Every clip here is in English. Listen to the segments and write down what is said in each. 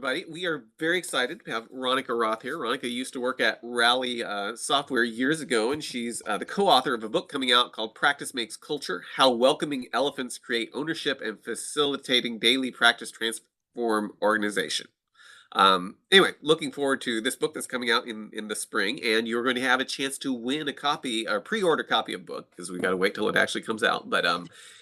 Buddy, we are very excited to have Ronica Roth here. Ronica used to work at Rally Software years ago, and she's the co-author of a book coming out called Practice Makes Culture: How Welcoming Elephants Create Ownership and Facilitating Daily Practice Transform Organization. Anyway, looking forward to this book that's coming out in the spring, and you're going to have a chance to win a copy, a pre-order copy of the book, because we got to wait till it actually comes out. But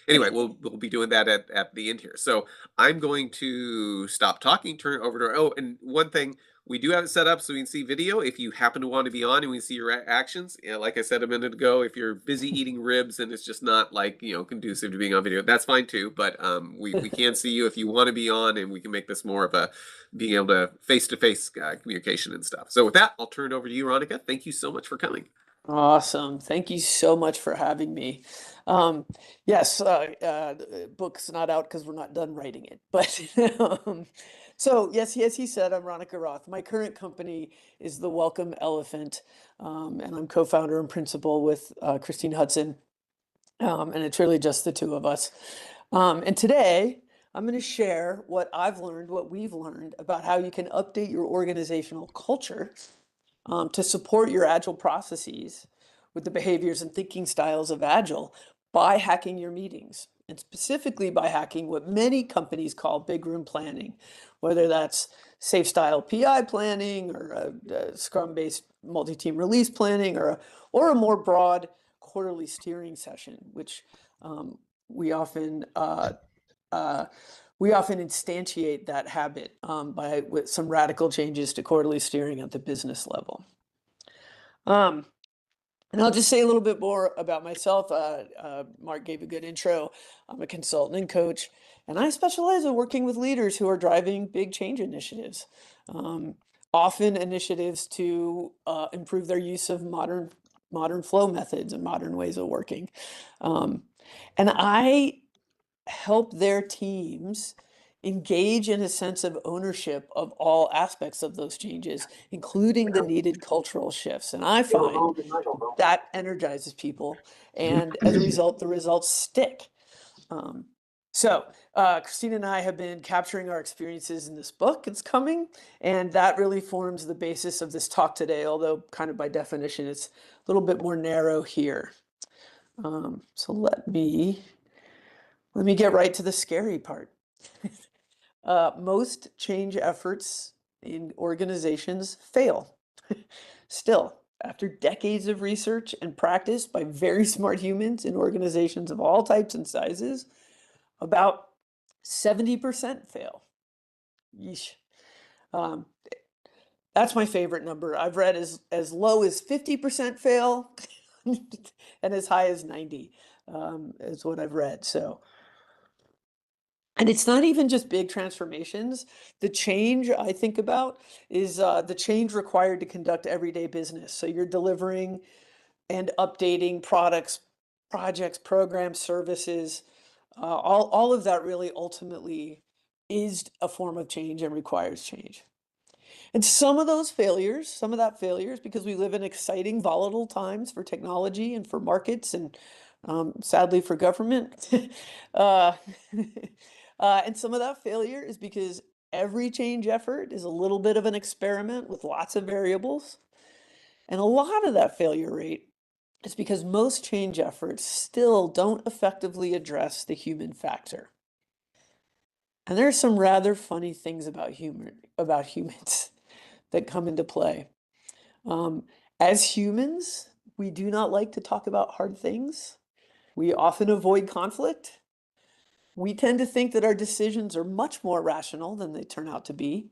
anyway, we'll be doing that at the end here. So I'm going to stop talking, turn it over to. Oh, and one thing, we do have it set up so we can see video. If you happen to want to be on and we can see your actions, yeah, like I said a minute ago, if you're busy eating ribs and it's just not like conducive to being on video, that's fine too. But we can see you if you want to be on, and we can make this more of a being able to face-to-face communication and stuff. So with that, I'll turn it over to you, Ronica. Thank you so much for coming. Awesome. Thank you so much for having me. Um, yes, the book's not out because we're not done writing it. But so, yes, as he said, I'm Ronica Roth. My current company is the Welcome Elephant, and I'm co-founder and principal with Christine Hudson. And it's really just the two of us. And today, I'm going to share what I've learned, what we've learned about how you can update your organizational culture to support your Agile processes with the behaviors and thinking styles of Agile by hacking your meetings, and specifically by hacking what many companies call big room planning, whether that's safe style PI planning or a Scrum-based multi-team release planning or a more broad quarterly steering session, which um, we often uh, we often instantiate that habit by with some radical changes to quarterly steering at the business level. Um, and I'll just say a little bit more about myself. Mark gave a good intro. I'm a consultant and coach, and I specialize in working with leaders who are driving big change initiatives, um, often initiatives to improve their use of modern flow methods and modern ways of working. Um, and I help their teams engage in a sense of ownership of all aspects of those changes, including the needed cultural shifts. And I find that energizes people. And as a result, the results stick. Um, Christina and I have been capturing our experiences in this book. It's coming, and that really forms the basis of this talk today, although kind of by definition, it's a little bit more narrow here. So let me get right to the scary part. Most change efforts in organizations fail. Still, after decades of research and practice by very smart humans in organizations of all types and sizes, about 70% fail. Yeesh. Um, that's my favorite number. I've read as low as 50% fail and as high as 90 is what I've read. And it's not even just big transformations. The change I think about is the change required to conduct everyday business. So you're delivering and updating products, projects, programs, services. All of that really ultimately is a form of change and requires change. And some of that failures, because we live in exciting, volatile times for technology and for markets and sadly for government. uh, and some of that failure is because every change effort is a little bit of an experiment with lots of variables. And a lot of that failure rate is because most change efforts still don't effectively address the human factor. And there are some rather funny things about humans that come into play. Um, as humans, we do not like to talk about hard things. We often avoid conflict. We tend to think that our decisions are much more rational than they turn out to be.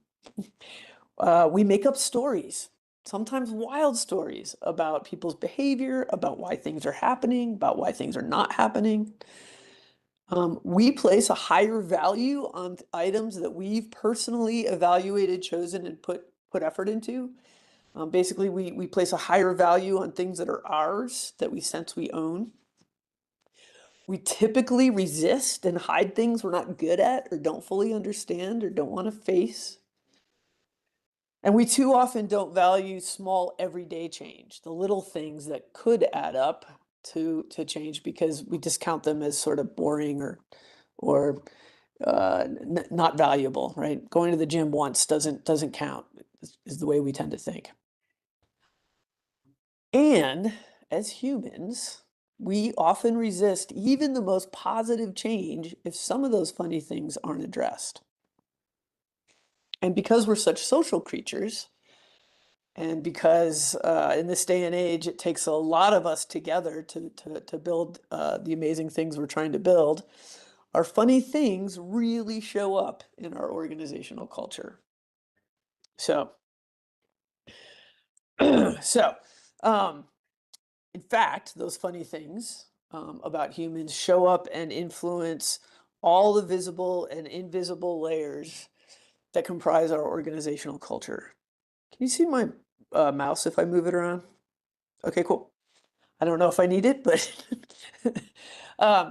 We make up stories, sometimes wild stories about people's behavior, about why things are happening, about why things are not happening. We place a higher value on items that we've personally evaluated, chosen, and put effort into. Basically, we place a higher value on things that are ours, that we sense we own. We typically resist and hide things we're not good at or don't fully understand or don't want to face. And we too often don't value small everyday change, the little things that could add up to change because we discount them as sort of boring or not valuable, right? Going to the gym once doesn't count, is the way we tend to think. And as humans, we often resist even the most positive change if some of those funny things aren't addressed. And because we're such social creatures, and because in this day and age, it takes a lot of us together to build the amazing things we're trying to build, our funny things really show up in our organizational culture. So, so in fact, those funny things about humans show up and influence all the visible and invisible layers that comprise our organizational culture. Can you see my mouse if I move it around? Okay, cool. I don't know if I need it, but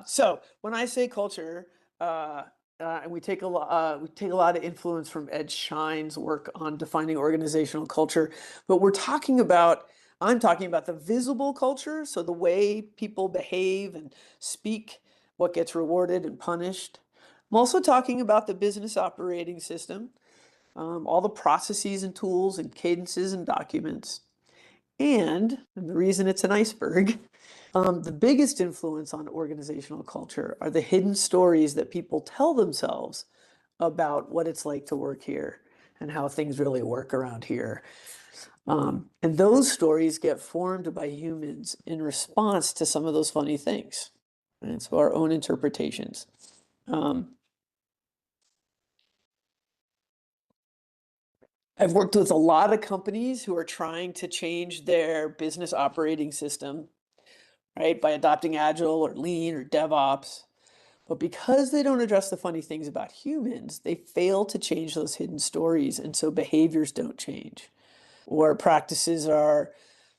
so when I say culture, and we take a lot of influence from Ed Schein's work on defining organizational culture, but I'm talking about the visible culture, so the way people behave and speak, what gets rewarded and punished. I'm also talking about the business operating system, all the processes and tools and cadences and documents. And the reason it's an iceberg, the biggest influence on organizational culture are the hidden stories that people tell themselves about what it's like to work here and how things really work around here. And those stories get formed by humans in response to some of those funny things. And so our own interpretations. Um, I've worked with a lot of companies who are trying to change their business operating system, right, by adopting Agile or Lean or DevOps. But because they don't address the funny things about humans, they fail to change those hidden stories. And so behaviors don't change. Or practices are,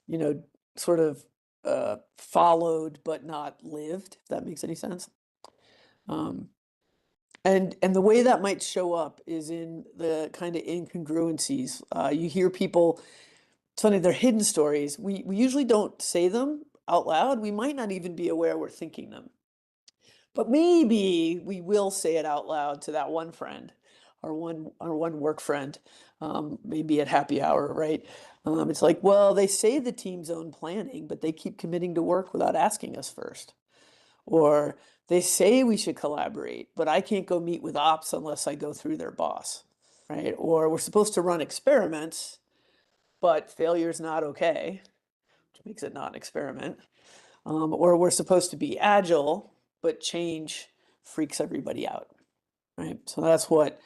you know, sort of followed but not lived, if that makes any sense. Um, and the way that might show up is in the kind of incongruencies. You hear people, it's funny, they're hidden stories. We usually don't say them out loud. We might not even be aware we're thinking them. But maybe we will say it out loud to that one friend, or one work friend, maybe at happy hour, right? It's like, well, they say the team's own planning, but they keep committing to work without asking us first. Or they say we should collaborate, but I can't go meet with ops unless I go through their boss, right? Or we're supposed to run experiments, but failure's not okay, which makes it not an experiment. Or we're supposed to be agile, but change freaks everybody out, right? So that's what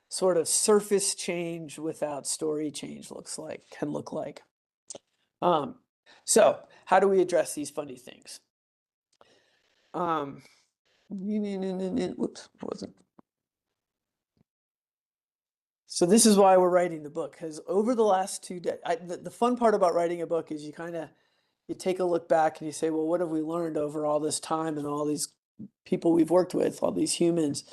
sort of surface change without story change can look like. Um, so how do we address these funny things? Whoops, wasn't. So this is why we're writing the book, because over the last the fun part about writing a book is you take a look back and you say, well, what have we learned over all this time and all these people we've worked with, all these humans?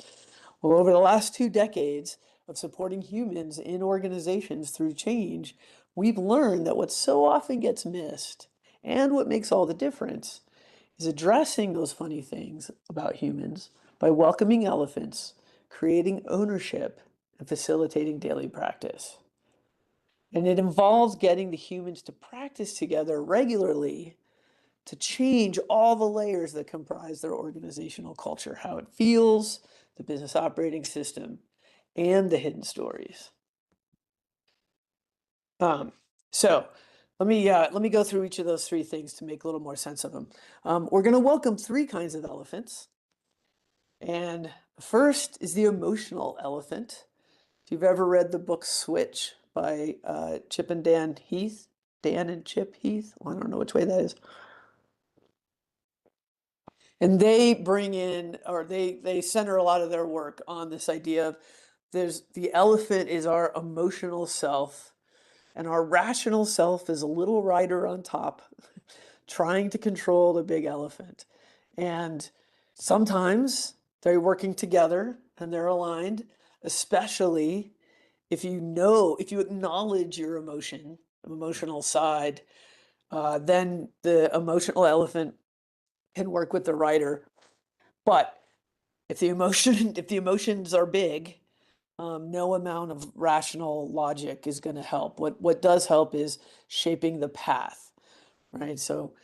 Well, over the last 2 decades of supporting humans in organizations through change, we've learned that what so often gets missed and what makes all the difference is addressing those funny things about humans by welcoming elephants, creating ownership, and facilitating daily practice. And it involves getting the humans to practice together regularly to change all the layers that comprise their organizational culture, how it feels, the business operating system, and the hidden stories. Um, so let me go through each of those three things to make a little more sense of them. We're going to welcome three kinds of elephants. And the first is the emotional elephant. If you've ever read the book Switch by Chip and Dan Heath, Dan and Chip Heath, well, I don't know which way that is. And they bring in, or they center a lot of their work on this idea of the elephant is our emotional self, and our rational self is a little rider on top, trying to control the big elephant. And sometimes they're working together and they're aligned, especially if you acknowledge your emotional side, then the emotional elephant can work with the rider. But if the emotions are big, no amount of rational logic is going to help. What does help is shaping the path, right? So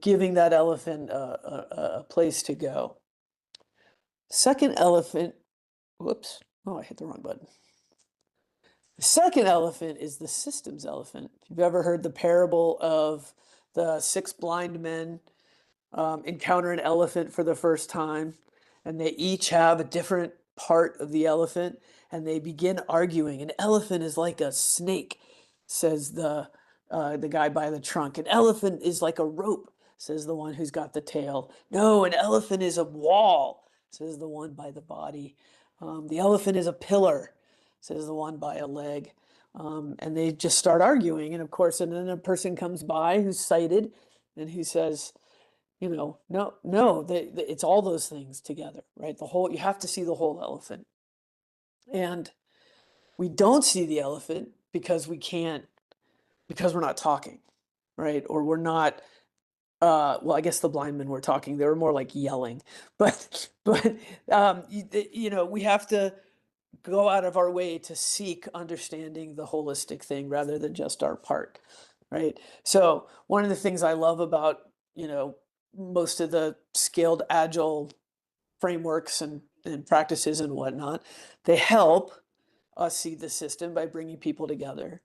giving that elephant a place to go. Second elephant, whoops, oh, I hit the wrong button. The second elephant is the systems elephant. If you've ever heard the parable of the six blind men encounter an elephant for the first time, and they each have a different part of the elephant, and they begin arguing. An elephant is like a snake, says the guy by the trunk. An elephant is like a rope, says the one who's got the tail. No, an elephant is a wall, says the one by the body. The elephant is a pillar, says the one by a leg. And they just start arguing. And of course, and then a person comes by who's sighted and who says, no, it's all those things together, right? You have to see the whole elephant. And we don't see the elephant because because we're not talking, right? Or we're not, well, I guess the blind men were talking. They were more like yelling, but we have to go out of our way to seek understanding the holistic thing rather than just our part, right? So one of the things I love about, most of the scaled agile frameworks and practices and whatnot, they help us see the system by bringing people together.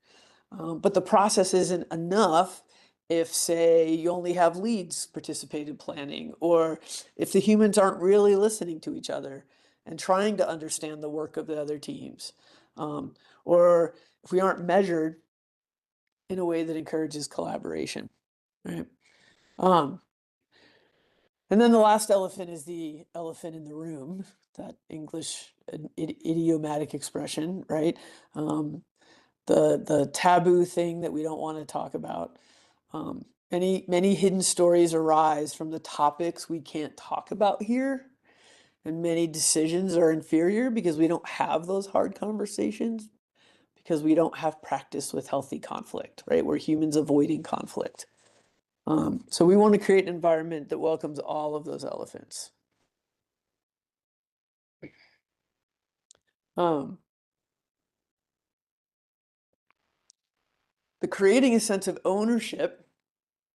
But the process isn't enough if, say, you only have leads participated planning, or if the humans aren't really listening to each other and trying to understand the work of the other teams, or if we aren't measured in a way that encourages collaboration, right? Um, and then the last elephant is the elephant in the room, that English idiomatic expression, right? The taboo thing that we don't want to talk about. Many hidden stories arise from the topics we can't talk about here, and many decisions are inferior because we don't have those hard conversations, because we don't have practice with healthy conflict, right? We're humans avoiding conflict. So we want to create an environment that welcomes all of those elephants. Um, the creating a sense of ownership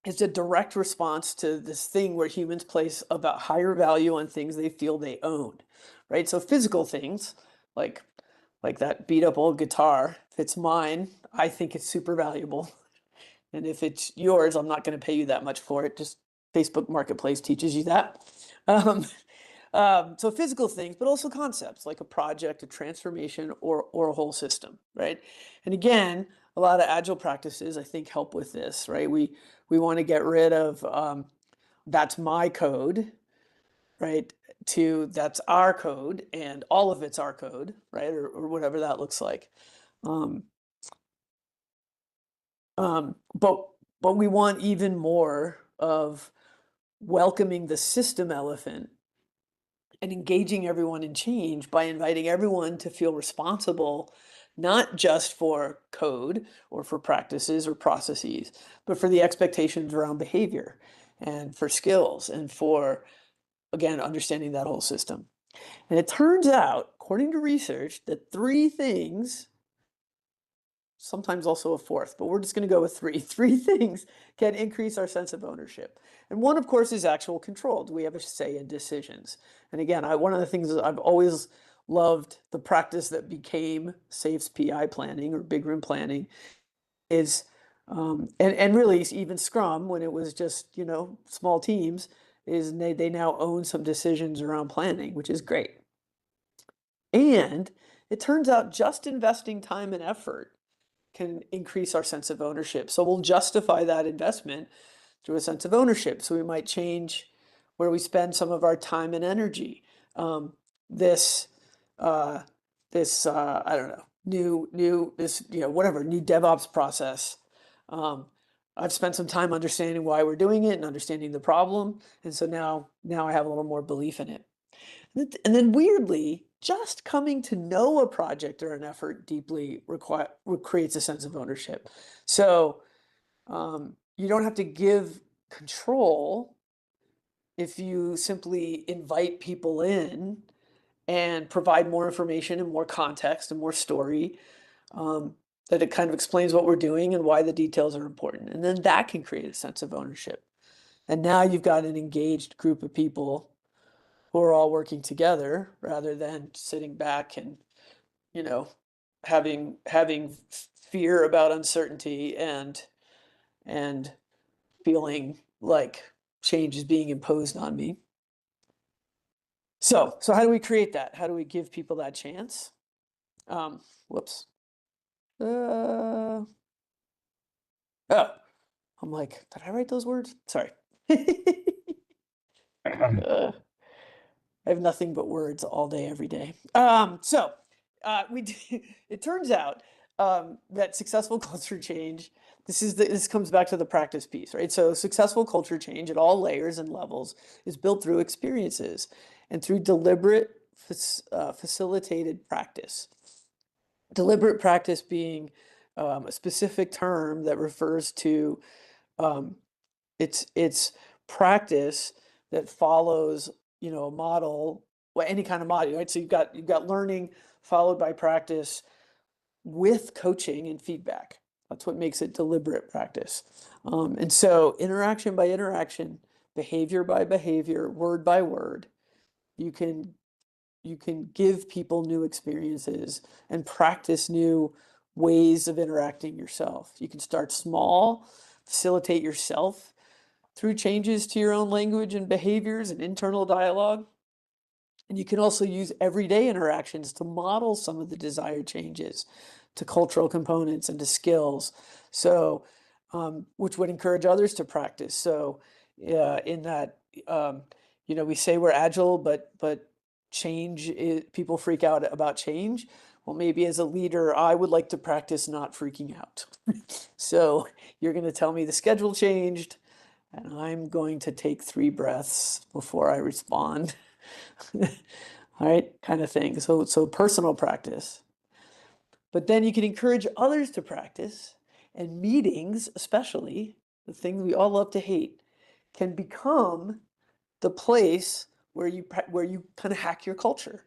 is a direct response to this thing where humans place about higher value on things they feel they own, right? So physical things like that beat up old guitar, if it's mine, I think it's super valuable. And if it's yours, I'm not going to pay you that much for it. Just Facebook Marketplace teaches you that. Um, so physical things, but also concepts like a project, a transformation, or a whole system, right? And again, a lot of agile practices, I think, help with this, right? We want to get rid of that's my code, right? To that's our code, and all of it's our code, right? Or whatever that looks like. Um, but we want even more of welcoming the system elephant and engaging everyone in change by inviting everyone to feel responsible, not just for code or for practices or processes, but for the expectations around behavior and for skills and for, again, understanding that whole system. And it turns out, according to research, that three things, sometimes also a fourth, but we're just going to go with three. Three things can increase our sense of ownership. And one, of course, is actual control. Do we have a say in decisions? And again, one of the things is I've always loved the practice that became SAFE's PI planning or big room planning is, and really even Scrum when it was just, small teams, is they now own some decisions around planning, which is great. And it turns out just investing time and effort can increase our sense of ownership. So we'll justify that investment through a sense of ownership. So we might change where we spend some of our time and energy. This, uh, I don't know, whatever, new DevOps process. I've spent some time understanding why we're doing it and understanding the problem. And so now I have a little more belief in it. And then weirdly, just coming to know a project or an effort deeply creates a sense of ownership. So you don't have to give control if you simply invite people in and provide more information and more context and more story, that it kind of explains what we're doing and why the details are important. And then that can create a sense of ownership. And now you've got an engaged group of people who are all working together rather than sitting back and, you know, having fear about uncertainty and feeling like change is being imposed on me. So how do we create that? How do we give people that chance? Whoops. Uh, oh, I'm like, did I write those words? Sorry. uh, I have nothing but words all day, every day. It turns out that successful culture change, this comes back to the practice piece, right? So successful culture change at all layers and levels is built through experiences and through deliberate facilitated practice. Deliberate practice being a specific term that refers to um, it's practice that follows, a model, well, any kind of model, right? So you've got learning followed by practice with coaching and feedback. That's what makes it deliberate practice. And so interaction by interaction, behavior by behavior, word by word, you can you can give people new experiences and practice new ways of interacting yourself. You can start small, facilitate yourself through changes to your own language and behaviors and internal dialogue. And you can also use everyday interactions to model some of the desired changes to cultural components and to skills. So, which would encourage others to practice. So, in that, we say we're agile, but people freak out about change. Well, maybe as a leader, I would like to practice not freaking out. So you're going to tell me the schedule changed, and I'm going to take 3 breaths before I respond. All right, kind of thing. So personal practice. But then you can encourage others to practice, and meetings, especially, the thing we all love to hate, can become the place where you kind of hack your culture,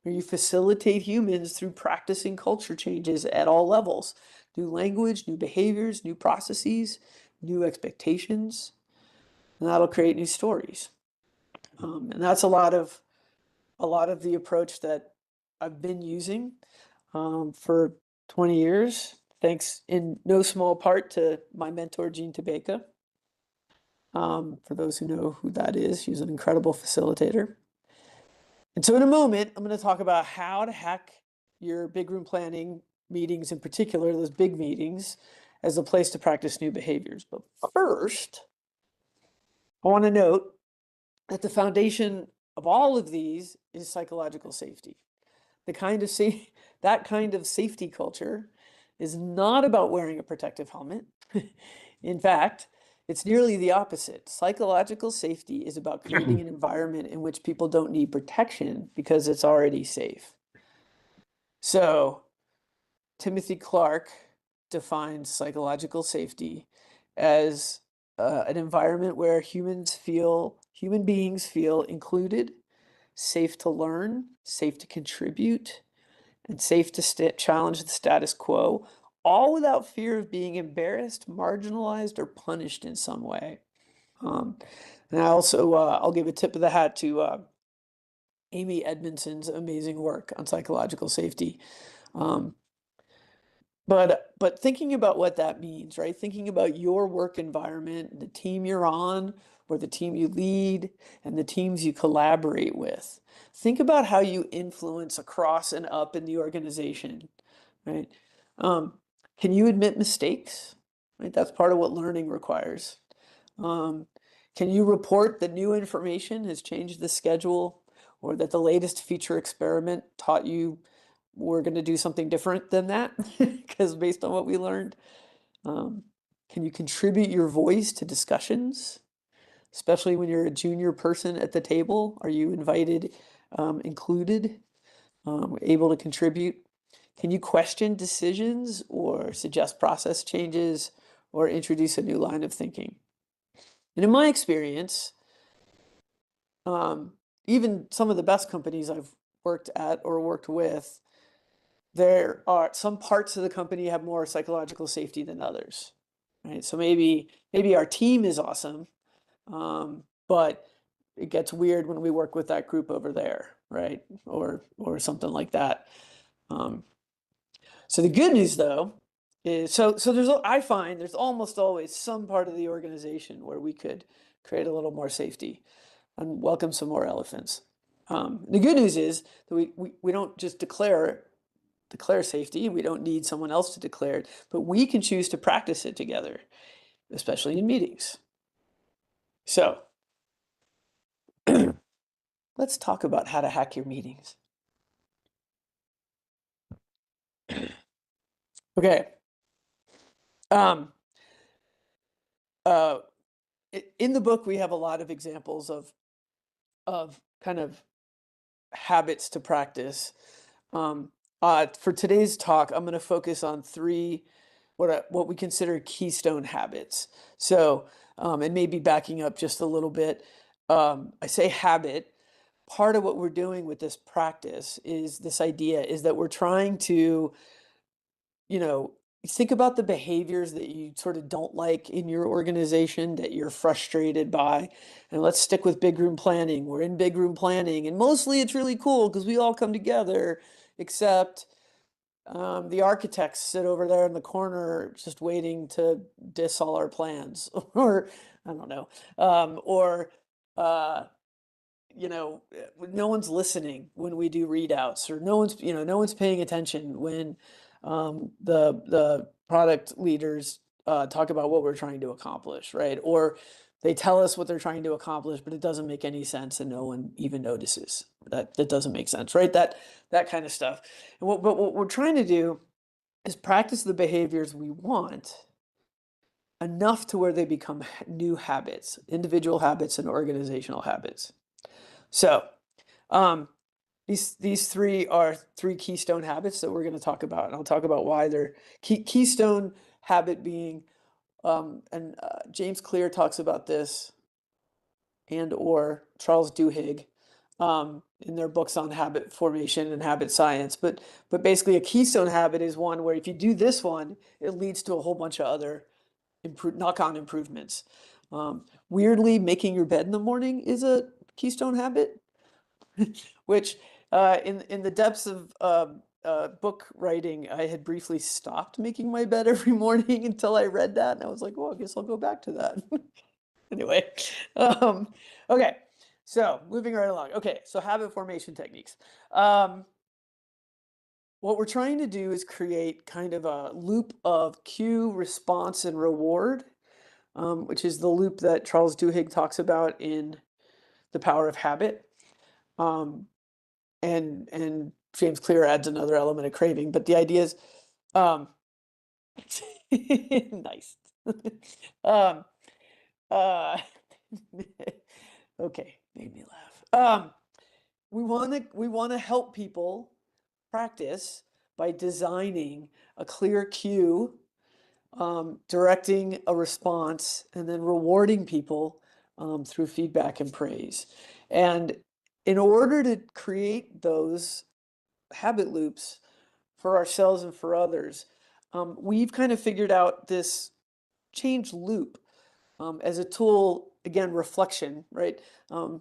where you facilitate humans through practicing culture changes at all levels. New language, new behaviors, new processes, new expectations, and that'll create new stories. And that's a lot of the approach that I've been using for 20 years, thanks in no small part to my mentor, Gene Tabeka. For those who know who that is, she's an incredible facilitator. And so in a moment, I'm going to talk about how to hack your big room planning meetings, in particular, those big meetings, as a place to practice new behaviors. But first, I want to note that the foundation of all of these is psychological safety. That kind of safety culture is not about wearing a protective helmet. In fact, it's nearly the opposite. Psychological safety is about creating an environment in which people don't need protection because it's already safe. So, Timothy Clark defines psychological safety as an environment where human beings feel included, safe to learn, safe to contribute, and safe to challenge the status quo, all without fear of being embarrassed, marginalized, or punished in some way. Um, and I'll give a tip of the hat to Amy Edmondson's amazing work on psychological safety. Um, but thinking about what that means, right? Thinking about your work environment, the team you're on, or the team you lead, and the teams you collaborate with. Think about how you influence across and up in the organization, right? Um, can you admit mistakes? Right, that's part of what learning requires. Um, can you report that new information has changed the schedule, or that the latest feature experiment taught you we're going to do something different than that because based on what we learned? Um, can you contribute your voice to discussions, especially when you're a junior person at the table? Are you invited, included, able to contribute? Can you question decisions or suggest process changes or introduce a new line of thinking? And in my experience, even some of the best companies I've worked at or worked with, there are some parts of the company have more psychological safety than others, right? So maybe our team is awesome, but it gets weird when we work with that group over there, right? Or something like that. Um, so the good news though is so there's I find there's almost always some part of the organization where we could create a little more safety and welcome some more elephants. The good news is that we don't just declare safety. We don't need someone else to declare it, but we can choose to practice it together, especially in meetings. So let's talk about how to hack your meetings. Okay. Um, uh, in the book, we have a lot of examples of kind of habits to practice. For today's talk, I'm going to focus on three what we consider keystone habits. So, and maybe backing up just a little bit, I say habit. Part of what we're doing with this practice is this idea is that we're trying to, you know, think about the behaviors that you sort of don't like in your organization that you're frustrated by. And let's stick with big room planning. We're in big room planning, and mostly it's really cool because we all come together, except the architects sit over there in the corner just waiting to diss all our plans, or I don't know, or uh, no one's listening when we do readouts, or no one's paying attention when the product leaders talk about what we're trying to accomplish, right? Or they tell us what they're trying to accomplish, but it doesn't make any sense, and no one even notices that doesn't make sense, right? That kind of stuff. But what we're trying to do is practice the behaviors we want enough to where they become new habits, individual habits and organizational habits. So um, these three are three keystone habits that we're going to talk about, and I'll talk about why they're keystone habit being, and James Clear talks about this, and or Charles Duhigg, in their books on habit formation and habit science. But basically, a keystone habit is one where if you do this one, it leads to a whole bunch of other knock-on improvements. Weirdly, making your bed in the morning is a keystone habit. Which in the depths of book writing, I had briefly stopped making my bed every morning until I read that, and I was like, "Oh, I guess I'll go back to that." Anyway, um, okay, so moving right along. Okay, so habit formation techniques. What we're trying to do is create kind of a loop of cue, response, and reward, which is the loop that Charles Duhigg talks about in The Power of Habit. And James Clear adds another element of craving, but the idea is, um, nice. um, uh, okay, made me laugh. We want to help people practice by designing a clear cue, directing a response, and then rewarding people through feedback and praise. And in order to create those habit loops for ourselves and for others, we've kind of figured out this change loop as a tool. Again, reflection, right?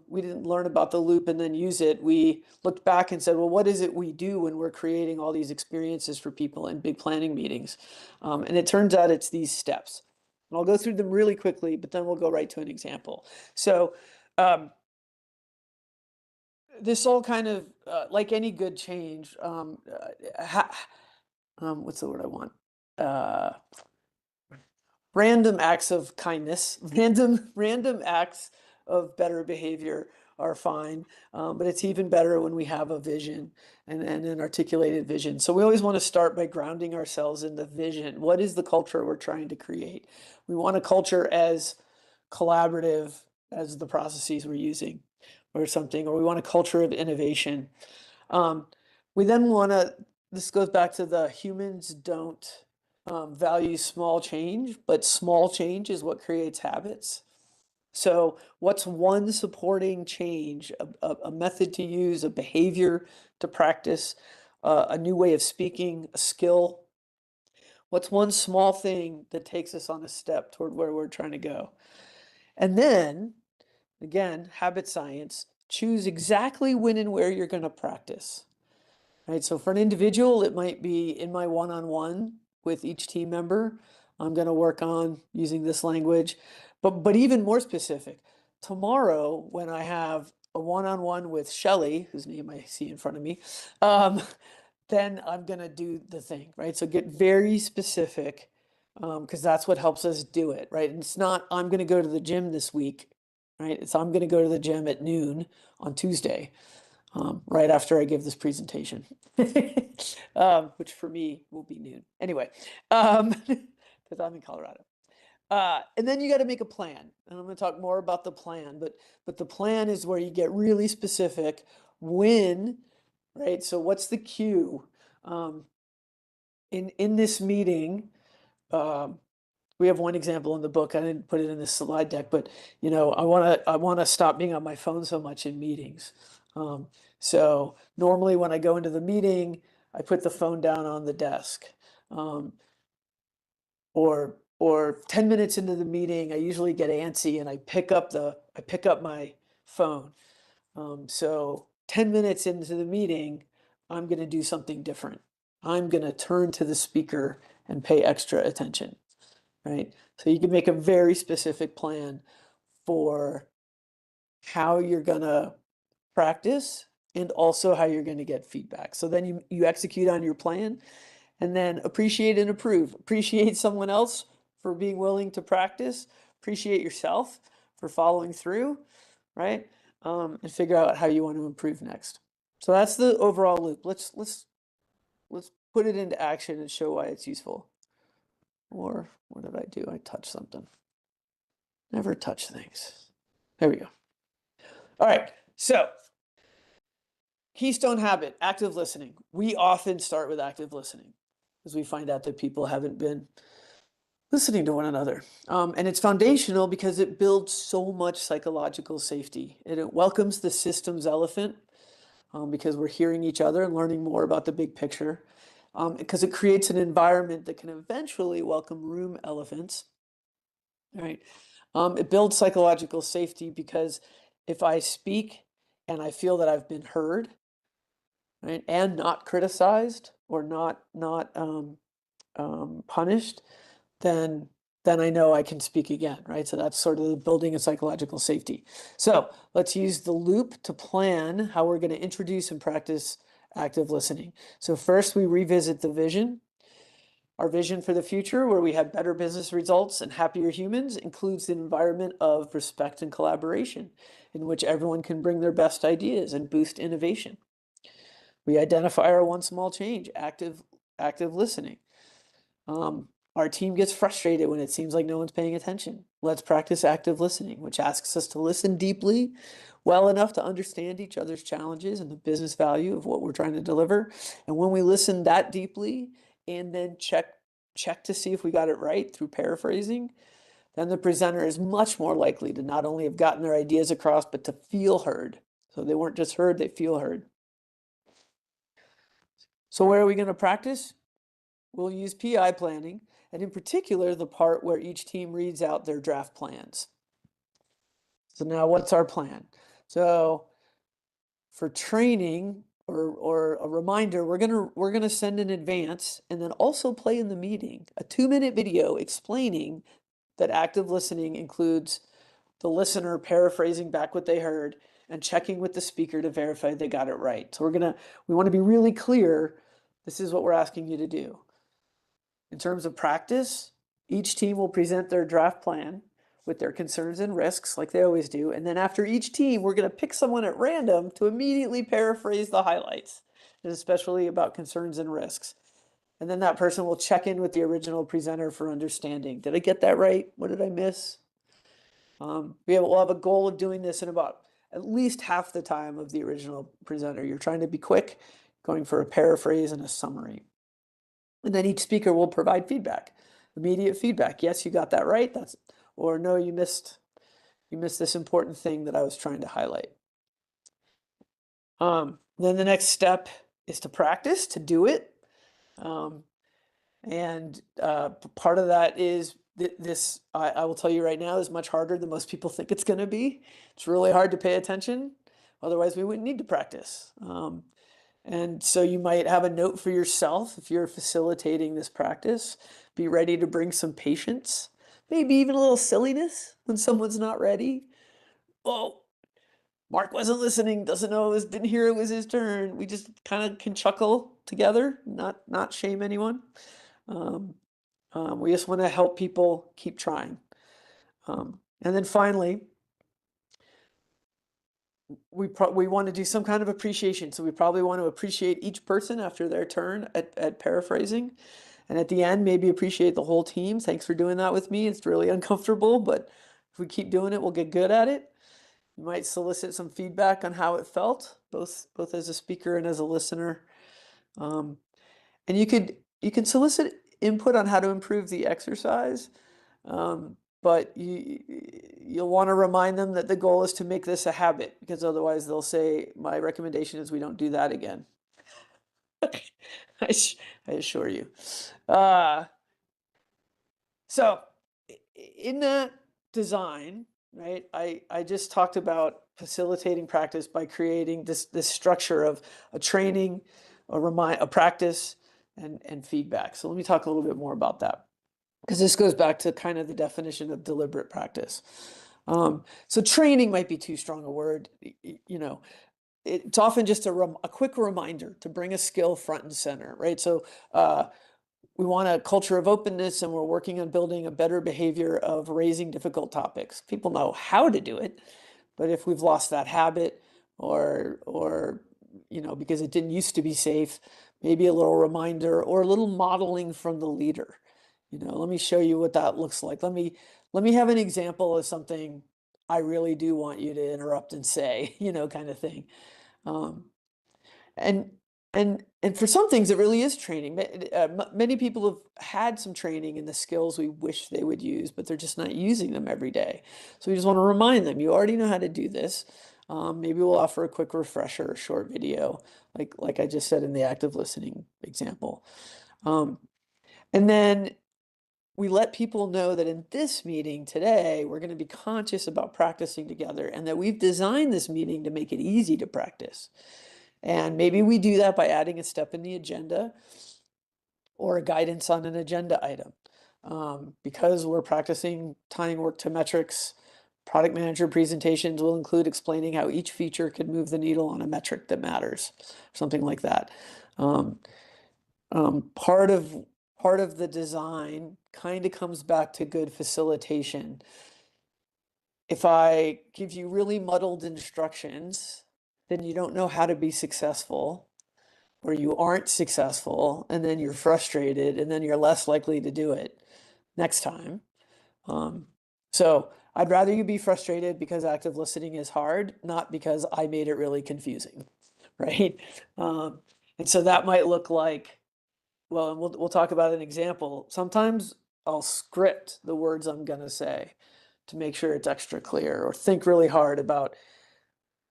We didn't learn about the loop and then use it. We looked back and said, well, what is it we do when we're creating all these experiences for people in big planning meetings? And it turns out it's these steps. And I'll go through them really quickly, but then we'll go right to an example. So this all kind of, like any good change, what's the word I want? Uh, Random acts of kindness, random acts of better behavior are fine, but it's even better when we have a vision and an articulated vision. So we always want to start by grounding ourselves in the vision. What is the culture we're trying to create? We want a culture as collaborative as the processes we're using, or something, or we want a culture of innovation. We then want to, this goes back to the humans don't value small change, but small change is what creates habits. So what's one supporting change, a method to use, a behavior to practice, a new way of speaking, a skill? What's one small thing that takes us on a step toward where we're trying to go? And then, again, habit science, choose exactly when and where you're going to practice. Right? So for an individual, it might be in my one-on-one with each team member. I'm going to work on using this language, but even more specific, tomorrow when I have a one-on-one with Shelly, whose name I see in front of me, um, then I'm going to do the thing, right? So get very specific, because that's what helps us do it, right? And it's not, I'm going to go to the gym this week, right? It's, I'm going to go to the gym at noon on Tuesday, right after I give this presentation, which for me will be noon. Anyway, because I'm in Colorado. And then you got to make a plan. And I'm going to talk more about the plan, but the plan is where you get really specific when, right? So what's the cue? In this meeting, um, we have one example in the book. I didn't put it in this slide deck, but I want to stop being on my phone so much in meetings. So normally when I go into the meeting, I put the phone down on the desk. Um, or 10 minutes into the meeting, I usually get antsy and I pick up my phone. So 10 minutes into the meeting, I'm going to do something different. I'm going to turn to the speaker and pay extra attention, right? So you can make a very specific plan for how you're going to practice and also how you're going to get feedback. So then you execute on your plan and then appreciate and approve. Appreciate someone else for being willing to practice. Appreciate yourself for following through, right? And figure out how you want to improve next. So that's the overall loop. Let's put it into action and show why it's useful. Or what did I do? I touched something. Never touch things. There we go. All right. So keystone habit, active listening. We often start with active listening because we find out that people haven't been listening to one another. And it's foundational because it builds so much psychological safety. And it welcomes the systems elephant because we're hearing each other and learning more about the big picture. Because it creates an environment that can eventually welcome room elephants. Right. It builds psychological safety because if I speak and I feel that I've been heard, right, and not criticized or not punished, then I know I can speak again, right? So that's sort of the building of psychological safety. So let's use the loop to plan how we're going to introduce and practice active listening. So first we revisit the vision. Our vision for the future, where we have better business results and happier humans, includes an environment of respect and collaboration in which everyone can bring their best ideas and boost innovation. We identify our one small change, active listening. Our team gets frustrated when it seems like no one's paying attention. Let's practice active listening, which asks us to listen deeply, well enough to understand each other's challenges and the business value of what we're trying to deliver. And when we listen that deeply and then check to see if we got it right through paraphrasing, then the presenter is much more likely to not only have gotten their ideas across, but to feel heard. So they weren't just heard, they feel heard. So where are we going to practice? We'll use PI planning, and in particular, the part where each team reads out their draft plans. So now what's our plan? So for training or a reminder, we're gonna send in advance and then also play in the meeting a 2-minute video explaining that active listening includes the listener paraphrasing back what they heard and checking with the speaker to verify they got it right. So we want to be really clear. This is what we're asking you to do. In terms of practice, each team will present their draft plan with their concerns and risks, like they always do. And then after each team, we're going to pick someone at random to immediately paraphrase the highlights, especially about concerns and risks. And then that person will check in with the original presenter for understanding. Did I get that right? What did I miss? We'll have a goal of doing this in about at least half the time of the original presenter. You're trying to be quick, going for a paraphrase and a summary. And then each speaker will provide feedback, immediate feedback. Yes, you got that right. Or no, you missed You missed this important thing that I was trying to highlight. Then the next step is to practice, to do it. Um, and part of that is this, I will tell you right now, is much harder than most people think it's going to be. It's really hard to pay attention. Otherwise, we wouldn't need to practice. And so you might have a note for yourself if you're facilitating this practice. Be ready to bring some patience, maybe even a little silliness when someone's not ready. Oh, Mark wasn't listening, doesn't know, didn't hear it was his turn. We just kind of can chuckle together, not shame anyone. Um, we just want to help people keep trying. And then finally, we want to do some kind of appreciation. So we probably want to appreciate each person after their turn at paraphrasing. And at the end, maybe appreciate the whole team. Thanks for doing that with me. It's really uncomfortable, but if we keep doing it, we'll get good at it. You might solicit some feedback on how it felt, both as a speaker and as a listener. Um, and you can solicit input on how to improve the exercise, but you'll want to remind them that the goal is to make this a habit, because otherwise they'll say, my recommendation is we don't do that again. I, I assure you. Uh, so in that design, right, I just talked about facilitating practice by creating this structure of a training, a practice, and feedback. So let me talk a little bit more about that, because this goes back to kind of the definition of deliberate practice. So training might be too strong a word. You know, it's often just a quick reminder to bring a skill front and center, right? So we want a culture of openness, and we're working on building a better behavior of raising difficult topics. People know how to do it, but if we've lost that habit, or because it didn't used to be safe, maybe a little reminder or a little modeling from the leader. Let me show you what that looks like. Let me have an example of something I really do want you to interrupt and say, kind of thing. Um, and and for some things, it really is training. Many people have had some training in the skills we wish they would use, but they're just not using them every day. So we just want to remind them, you already know how to do this. Maybe we'll offer a quick refresher, a short video, like I just said in the active listening example. And then we let people know that in this meeting today, we're going to be conscious about practicing together, and that we've designed this meeting to make it easy to practice. And maybe we do that by adding a step in the agenda or a guidance on an agenda item. Because we're practicing tying work to metrics, product manager presentations will include explaining how each feature could move the needle on a metric that matters, something like that. Part of the design kind of comes back to good facilitation. If I give you really muddled instructions, then you don't know how to be successful, or you aren't successful, and then you're frustrated, and then you're less likely to do it next time. So I'd rather you be frustrated because active listening is hard, not because I made it really confusing, right? And so that might look like, well, and we'll talk about an example. Sometimes I'll script the words I'm gonna say to make sure it's extra clear, or think really hard about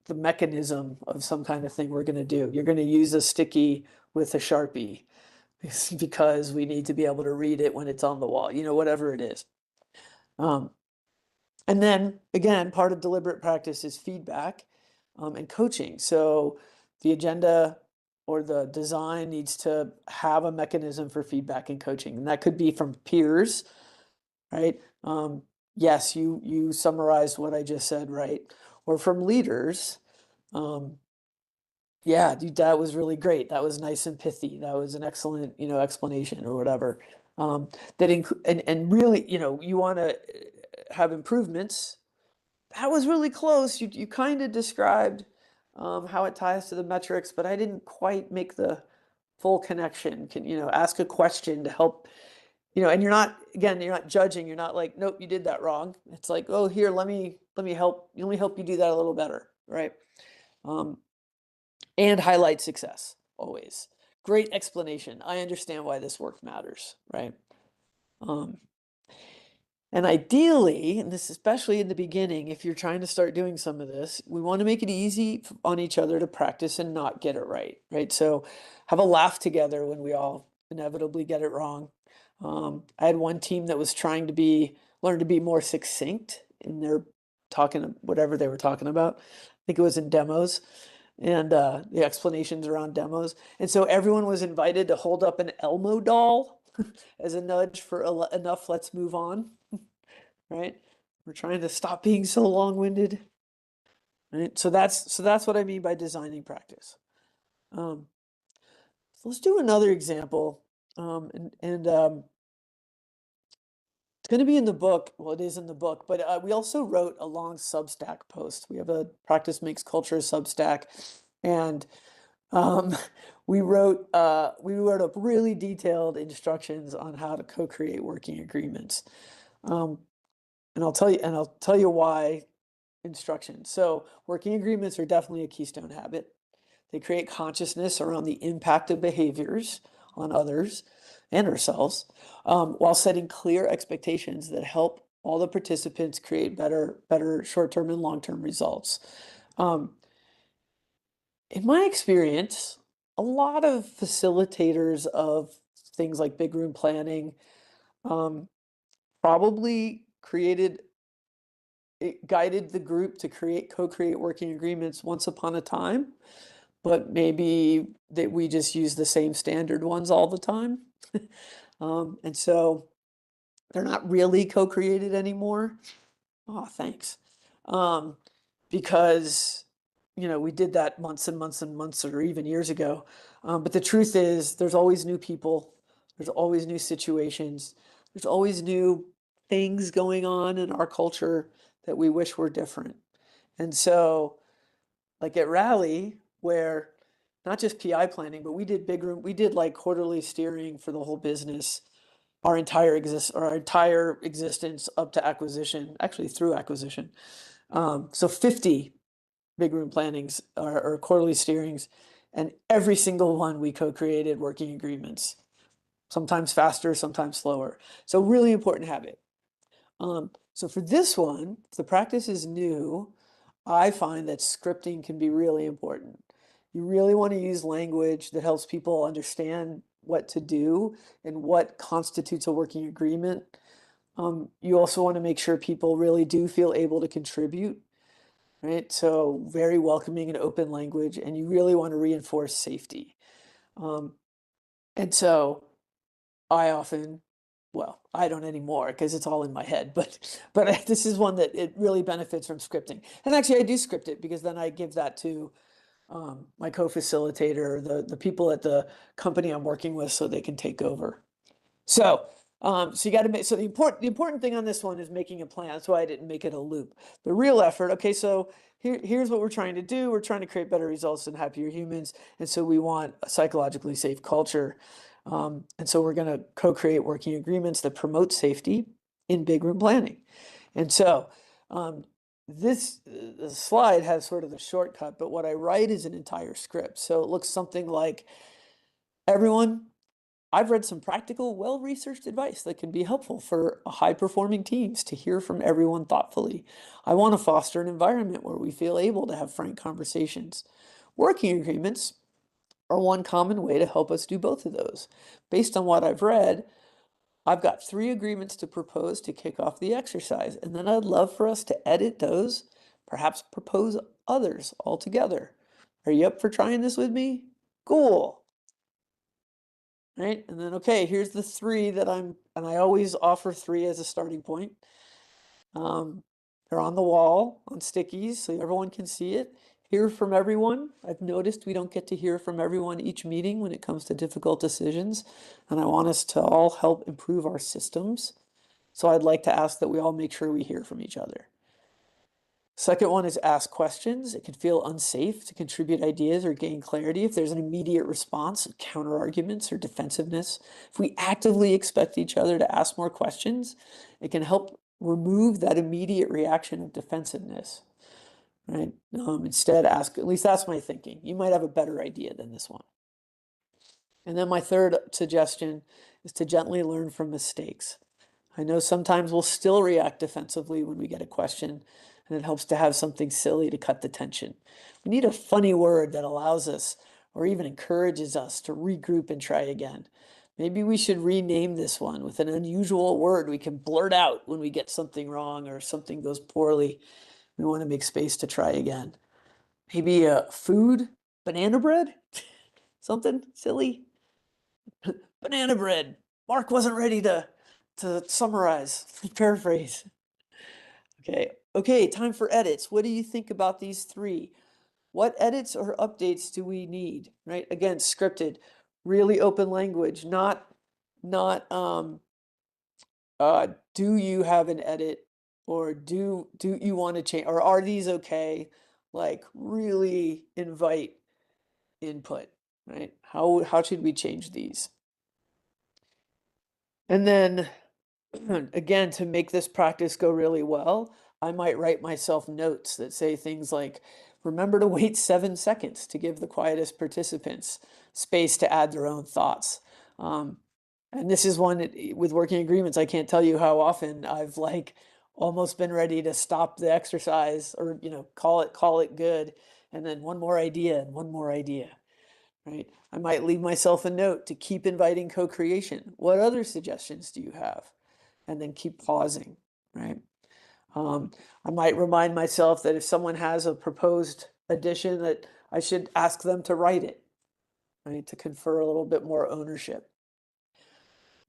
the mechanism of some kind of thing we're going to do. You're going to use a sticky with a Sharpie because we need to be able to read it when it's on the wall, whatever it is. And then again, part of deliberate practice is feedback and coaching. So the agenda or the design needs to have a mechanism for feedback and coaching. And that could be from peers, right? Yes, you summarized what I just said, right? Or from leaders. Yeah, dude, that was really great. That was nice and pithy. That was an excellent, explanation or whatever. That and really, you want to have improvements. That was really close. You kind of described how it ties to the metrics, but I didn't quite make the full connection. Can ask a question to help, and you're not judging. You're not like, nope, you did that wrong. It's like, oh, here, let me help. Let me help you do that a little better, right? And highlight success always. Great explanation. I understand why this work matters, right? And ideally, and this especially in the beginning, if you're trying to start doing some of this, we want to make it easy on each other to practice and not get it right, right? So have a laugh together when we all inevitably get it wrong. I had one team that was trying to learn to be more succinct in their talking, whatever they were talking about. I think it was in demos and the explanations around demos. And so everyone was invited to hold up an Elmo doll as a nudge for enough, let's move on, right? We're trying to stop being so long-winded, right? So that's what I mean by designing practice. Um, so let's do another example. And it's going to be in the book. Well, it is in the book, but we also wrote a long Substack post. We have a Practice Makes Culture Substack, and um, we wrote up really detailed instructions on how to co-create working agreements. Um, and I'll tell you why instructions. So working agreements are definitely a keystone habit. They create consciousness around the impact of behaviors on others and ourselves, while setting clear expectations that help all the participants create better short-term and long-term results. Um, in my experience, a lot of facilitators of things like big room planning um, probably it guided the group to co-create working agreements once upon a time, but maybe that we just use the same standard ones all the time. And so they're not really co-created anymore. Oh, thanks. Um, because, we did that months and months and months or even years ago. But the truth is, there's always new people, there's always new situations, there's always new things going on in our culture that we wish were different. And so, like at Rally, where not just PI planning, but we did like quarterly steering for the whole business, our entire existence up to acquisition, actually through acquisition. So 50 big room plannings or quarterly steerings, and every single one we co-created working agreements, sometimes faster, sometimes slower. So really important habit. So for this one, if the practice is new, I find that scripting can be really important. You really want to use language that helps people understand what to do and what constitutes a working agreement. You also want to make sure people really do feel able to contribute, right? So very welcoming and open language, and you really want to reinforce safety. Um, and so I often, well, I don't anymore because it's all in my head, but this is one that it really benefits from scripting. And actually, I do script it because then I give that to my co-facilitator, the people at the company I'm working with, so they can take over. So you got to make, so the important thing on this one is making a plan. That's why I didn't make it a loop. The real effort, okay, so here's what we're trying to do. We're trying to create better results and happier humans. And so we want a psychologically safe culture. And so we're going to co-create working agreements that promote safety in big room planning. And so um, the slide has sort of the shortcut, but what I write is an entire script. So it looks something like, everyone, I've read some practical, well-researched advice that can be helpful for high-performing teams to hear from everyone thoughtfully. I want to foster an environment where we feel able to have frank conversations. Working agreements are one common way to help us do both of those. Based on what I've read, I've got 3 agreements to propose to kick off the exercise, and then I'd love for us to edit those, perhaps propose others altogether. Are you up for trying this with me? Cool. Right? And then, okay, here's the 3 and I always offer 3 as a starting point. They're on the wall on stickies so everyone can see it. Hear from everyone. I've noticed we don't get to hear from everyone each meeting when it comes to difficult decisions, and I want us to all help improve our systems. So I'd like to ask that we all make sure we hear from each other. Second one is ask questions. It can feel unsafe to contribute ideas or gain clarity if there's an immediate response, counter arguments, or defensiveness. If we actively expect each other to ask more questions, it can help remove that immediate reaction of defensiveness, right? Instead, ask, at least that's my thinking. You might have a better idea than this one. And then my third suggestion is to gently learn from mistakes. I know sometimes we'll still react defensively when we get a question, and it helps to have something silly to cut the tension. We need a funny word that allows us or even encourages us to regroup and try again. Maybe we should rename this one with an unusual word we can blurt out when we get something wrong or something goes poorly. We want to make space to try again. Maybe food, banana bread, something silly. Banana bread. Mark wasn't ready to summarize, paraphrase. Okay, time for edits. What do you think about these three? What edits or updates do we need? Right? Again, scripted, really open language, not do you have an edit or do you want to change or are these okay? Like really invite input, right? How should we change these? And then again, to make this practice go really well, I might write myself notes that say things like, remember to wait 7 seconds to give the quietest participants space to add their own thoughts. And this is one with working agreements, I can't tell you how often I've like almost been ready to stop the exercise or, call it good. And then one more idea and one more idea, right? I might leave myself a note to keep inviting co-creation. What other suggestions do you have? And then keep pausing, right? I might remind myself that if someone has a proposed addition that I should ask them to write it, right? To confer a little bit more ownership.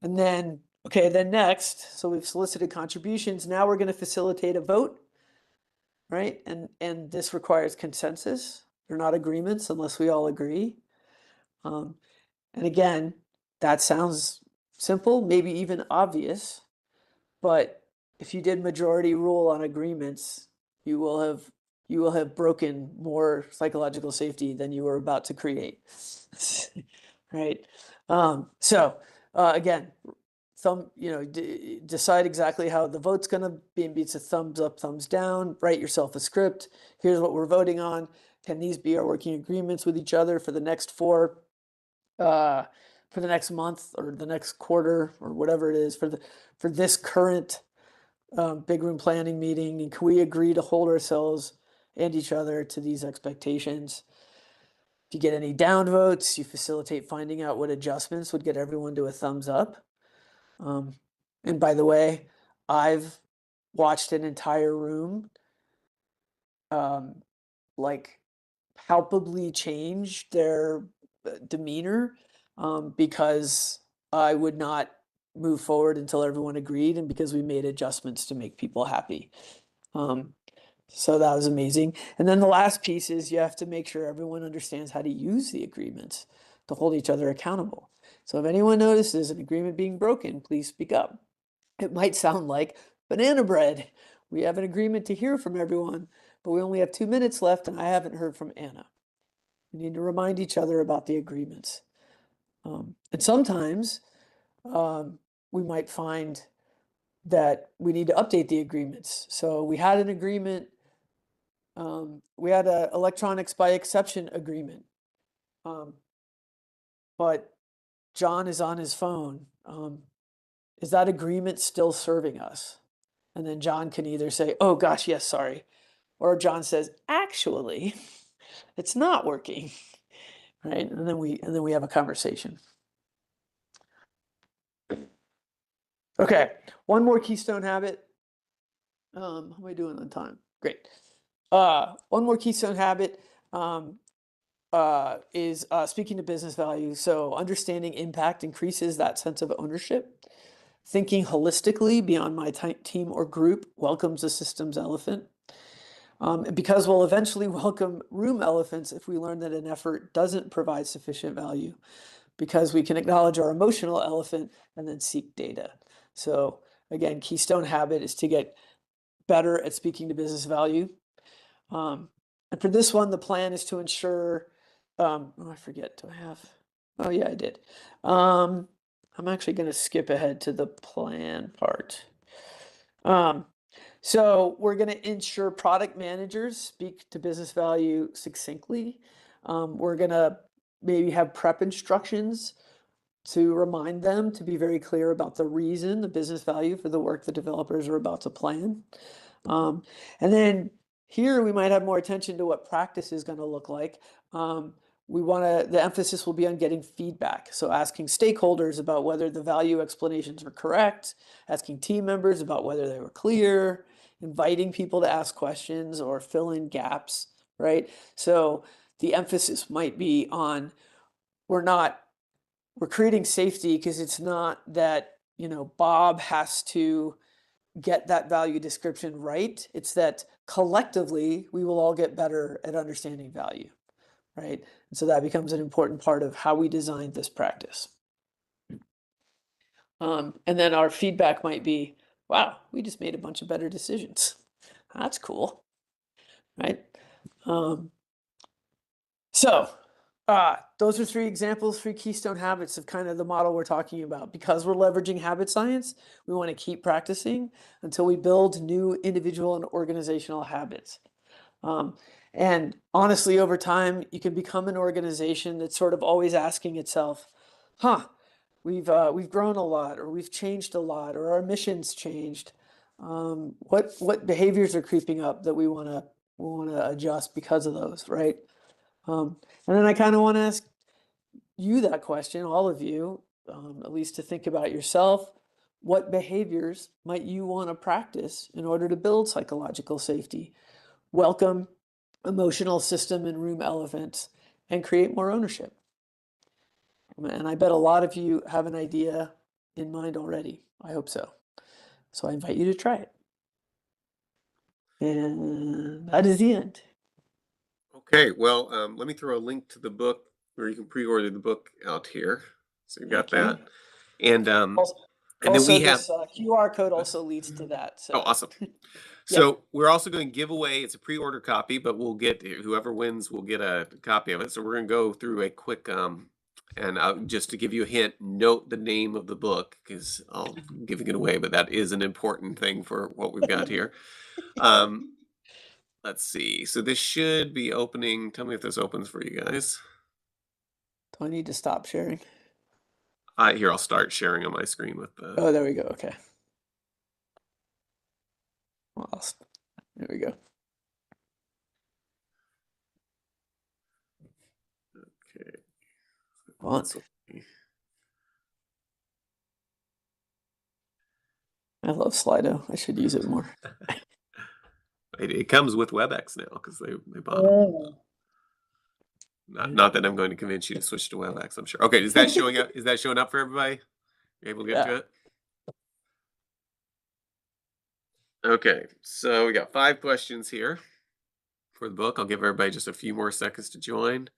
And then, okay, then next, so we've solicited contributions. Now we're going to facilitate a vote, right? And this requires consensus. They're not agreements unless we all agree. And again, that sounds simple, maybe even obvious, but if you did majority rule on agreements, you will have broken more psychological safety than you were about to create. Right? Again, decide exactly how the vote's going to be. Maybe it's a thumbs up, thumbs down. Write yourself a script. Here's what we're voting on. Can these be our working agreements with each other for the next for the next month or the next quarter or whatever it is for this current big room planning meeting? And can we agree to hold ourselves and each other to these expectations? If you get any down votes, you facilitate finding out what adjustments would get everyone to a thumbs up. And by the way, I've watched an entire room like palpably change their demeanor because I would not move forward until everyone agreed and because we made adjustments to make people happy. So that was amazing. And then the last piece is you have to make sure everyone understands how to use the agreements to hold each other accountable. So if anyone notices an agreement being broken, please speak up. It might sound like banana bread. We have an agreement to hear from everyone, but we only have 2 minutes left and I haven't heard from Anna. We need to remind each other about the agreements. And sometimes we might find that we need to update the agreements. So we had an agreement, we had an electronics by exception agreement, but John is on his phone. Is that agreement still serving us? And then John can either say, oh gosh, yes, sorry. Or John says, actually, it's not working. Right? And then we have a conversation. Okay, one more keystone habit. How am I doing on time? Great. One more keystone habit is speaking to business value. So understanding impact increases that sense of ownership. Thinking holistically beyond my team or group welcomes the systems elephant. Because we'll eventually welcome room elephants if we learn that an effort doesn't provide sufficient value, because we can acknowledge our emotional elephant and then seek data. So again, keystone habit is to get better at speaking to business value. And for this one, the plan is to ensure, oh, I forget, do I have, oh yeah, I did. I'm actually going to skip ahead to the plan part. So we're going to ensure product managers speak to business value succinctly. We're going to maybe have prep instructions to remind them to be very clear about the reason, the business value for the work the developers are about to plan. And then here we might have more attention to what practice is going to look like. The emphasis will be on getting feedback. So asking stakeholders about whether the value explanations are correct, asking team members about whether they were clear, inviting people to ask questions or fill in gaps, right? So the emphasis might be on we're creating safety because it's not that, Bob has to get that value description right. It's that collectively we will all get better at understanding value, right? And so that becomes an important part of how we design this practice. And then our feedback might be, wow, we just made a bunch of better decisions. That's cool, right? Um, so those are three examples, three keystone habits of kind of the model we're talking about. Because we're leveraging habit science, we want to keep practicing until we build new individual and organizational habits. And honestly, over time, you can become an organization that's sort of always asking itself, we've grown a lot, or we've changed a lot, or our mission's changed. What behaviors are creeping up that we want to adjust because of those, right? And then I kind of want to ask you that question, all of you, at least to think about yourself. What behaviors might you want to practice in order to build psychological safety, welcome emotional system and room elephants, and create more ownership? And I bet a lot of you have an idea in mind already. I hope so. So I invite you to try it. And that is the end. Okay, well, let me throw a link to the book where you can pre-order the book out here. So you've got Thank you. that. And Also, and then we have this QR code also leads to that. oh, So, awesome. yep. So we're also going to give away, it's a pre-order copy, but we'll get whoever wins will get a copy of it. So we're going to go through a quick and just to give you a hint, note the name of the book because I'll giving it away, but that is an important thing for what we've got here. Let's see. So this should be opening. Tell me if this opens for you guys. Do I need to stop sharing? Here, I'll start sharing on my screen with the. Oh, there we go. Okay. Well, there we go. Okay. Well, I love Slido. I should use it more. It comes with WebEx now because they bought them. Oh. Not that I'm going to convince you to switch to WebEx. I'm sure. Okay, is that showing up? Is that showing up for everybody? You're able to get Yeah. to it. Okay, so we got 5 questions here for the book. I'll give everybody just a few more seconds to join.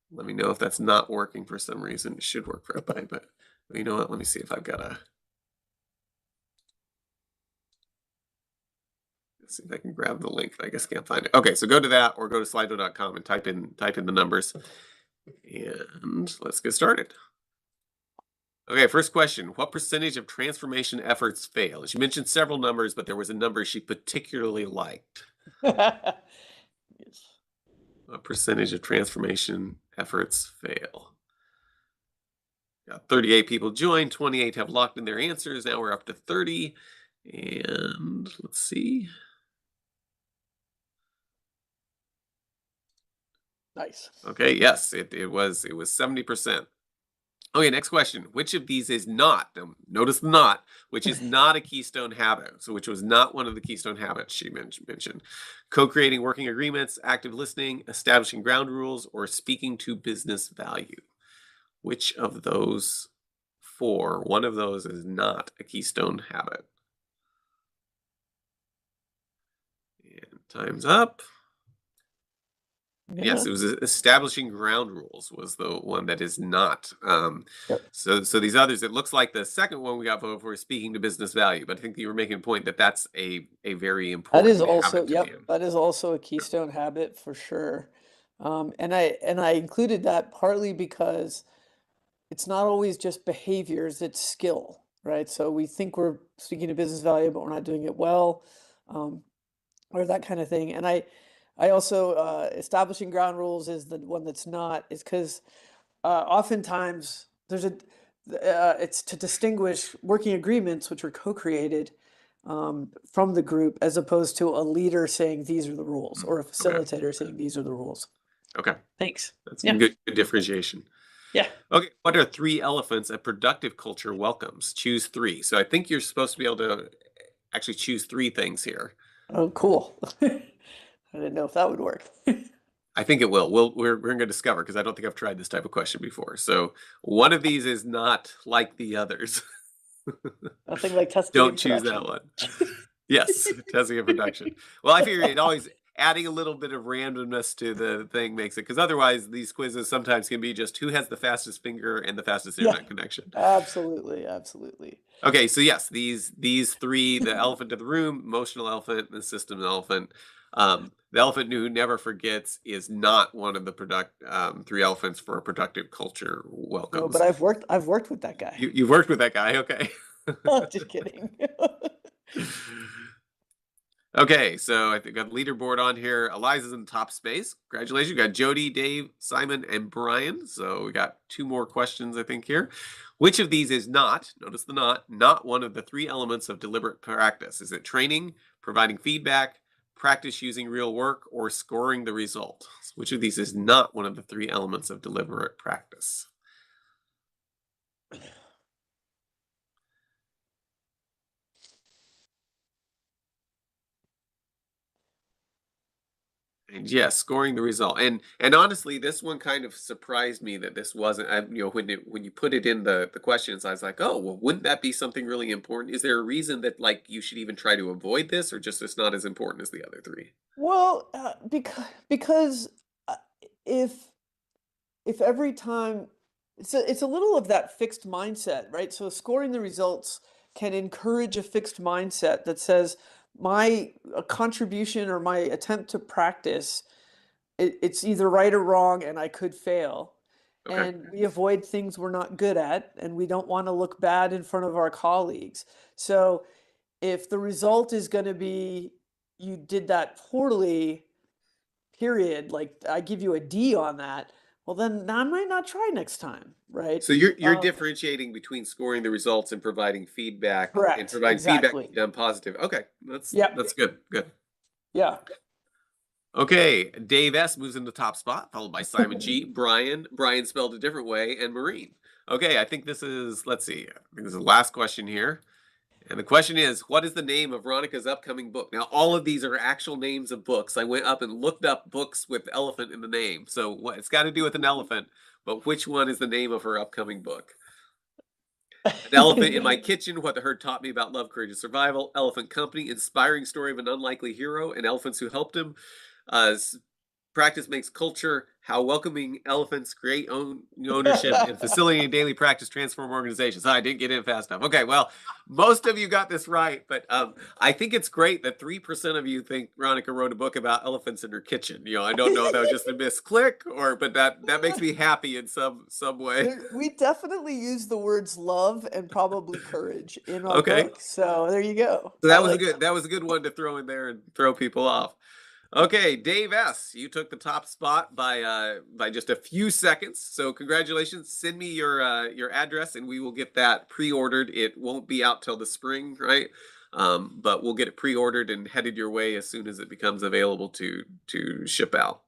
Let me know if that's not working for some reason. It should work for everybody, but you know what? Let me see if I've got a. Let's see if I can grab the link. I guess I can't find it. Okay, so go to that or go to slido.com and type in the numbers. And let's get started. Okay, first question. What percentage of transformation efforts fail? She mentioned several numbers, but there was a number she particularly liked. Yes. What percentage of transformation efforts fail? Got 38 people joined, 28 have locked in their answers. Now we're up to 30. And let's see. Nice. Okay, yes, it was 70%. Okay, next question. Which of these is not, notice the not, which is not a keystone habit? So which was not one of the keystone habits she mentioned. Co-creating working agreements, active listening, establishing ground rules, or speaking to business value. Which of those 4, one of those is not a keystone habit? And time's up. Yeah. Yes, it was establishing ground rules was the one that is not. Yep. So these others, it looks like the second one we got voted for is speaking to business value, but I think you were making a point that that's a very That is important also, habit to be yep, in. that is also a keystone habit for sure. And I included that partly because it's not always just behaviors, it's skill, right? So we think we're speaking to business value, but we're not doing it well, or that kind of thing. And I also, establishing ground rules is the one that's not, is because oftentimes It's to distinguish working agreements, which are co-created from the group, as opposed to a leader saying these are the rules, or a Okay. facilitator saying these are the rules. Okay. Thanks. That's Yeah. good differentiation. Yeah. Okay. What are three elephants a productive culture welcomes? Choose three. So I think you're supposed to be able to actually choose three things here. Oh, cool. I didn't know if that would work. I think it will. We're going to discover because I don't think I've tried this type of question before. So one of these is not like the others. Nothing like testing Don't in choose that production. one. Yes, testing and production. Well, I figure it always adding a little bit of randomness to the thing makes it because otherwise these quizzes sometimes can be just who has the fastest finger and the fastest Yeah, internet connection. absolutely, absolutely. Okay, so yes, these three, the elephant in the room, emotional elephant, and the system elephant. The elephant who never forgets is not one of the three elephants for a productive culture No, but welcomes. I've worked with that guy. You've worked with that guy, okay. Just kidding. Okay, so I think I've got the leaderboard on here. Eliza's in the top space. Congratulations. You got Jody, Dave, Simon, and Brian. So we got two more questions, I think, here. Which of these is notice the not one of the three elements of deliberate practice? Is it training, providing feedback, practice using real work, or scoring the result? So which of these is not one of the three elements of deliberate practice? And yes, scoring the result. And honestly, this one kind of surprised me that this wasn't. When you put it in the questions, I was like, oh, well, wouldn't that be something really important? Is there a reason that like you should even try to avoid this, or just it's not as important as the other three? Well, because uh, if every time it's a little of that fixed mindset, right? So scoring the results can encourage a fixed mindset that says my contribution or my attempt to practice it's either right or wrong and I could fail. Okay. And we avoid things we're not good at and we don't want to look bad in front of our colleagues. So if the result is going to be you did that poorly, period, like I give you a D on that, well then I might not try next time, right? So you're Um, differentiating between scoring the results and providing feedback, and correct, providing feedback exactly. done positive. Okay, Yep, that's good. Good. yeah. Okay, Dave S moves in the top spot, followed by Simon G, Brian spelled a different way, and Marine. Okay, I think this is, let's see, I think this is the last question here. And the question is, what is the name of Ronica's upcoming book? Now, all of these are actual names of books. I went up and looked up books with elephant in the name. So it's got to do with an elephant, but which one is the name of her upcoming book? An Elephant in My Kitchen, What the Herd Taught Me About Love, Courage, and Survival. Elephant Company, Inspiring Story of an Unlikely Hero and Elephants Who Helped Him. Uh, Practice Makes Culture, How Welcoming Elephants Create Ownership, and Facilitating Daily Practice Transform Organizations. I didn't get in fast enough. Okay, well, most of you got this right, but I think it's great that 3% of you think Ronica wrote a book about elephants in her kitchen. I don't know if that was just a misclick, but that makes me happy in some way. We definitely use the words love and probably courage in our Okay. book. So there you go. So I like that was a good one to throw in there and throw people off. Okay, Dave S, you took the top spot by just a few seconds. So congratulations. Send me your address and we will get that pre-ordered. It won't be out till the spring, right? But we'll get it pre-ordered and headed your way as soon as it becomes available to ship out.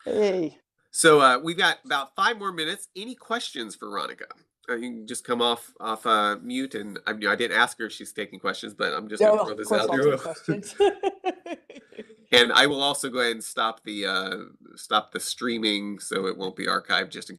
Hey. So we've got about 5 more minutes. Any questions for Ronica? You can just come off mute, and I didn't ask her if she's taking questions, but I'm just Yeah, going to well, throw of this course out I'll there. take questions. And I will also go ahead and stop the streaming so it won't be archived just in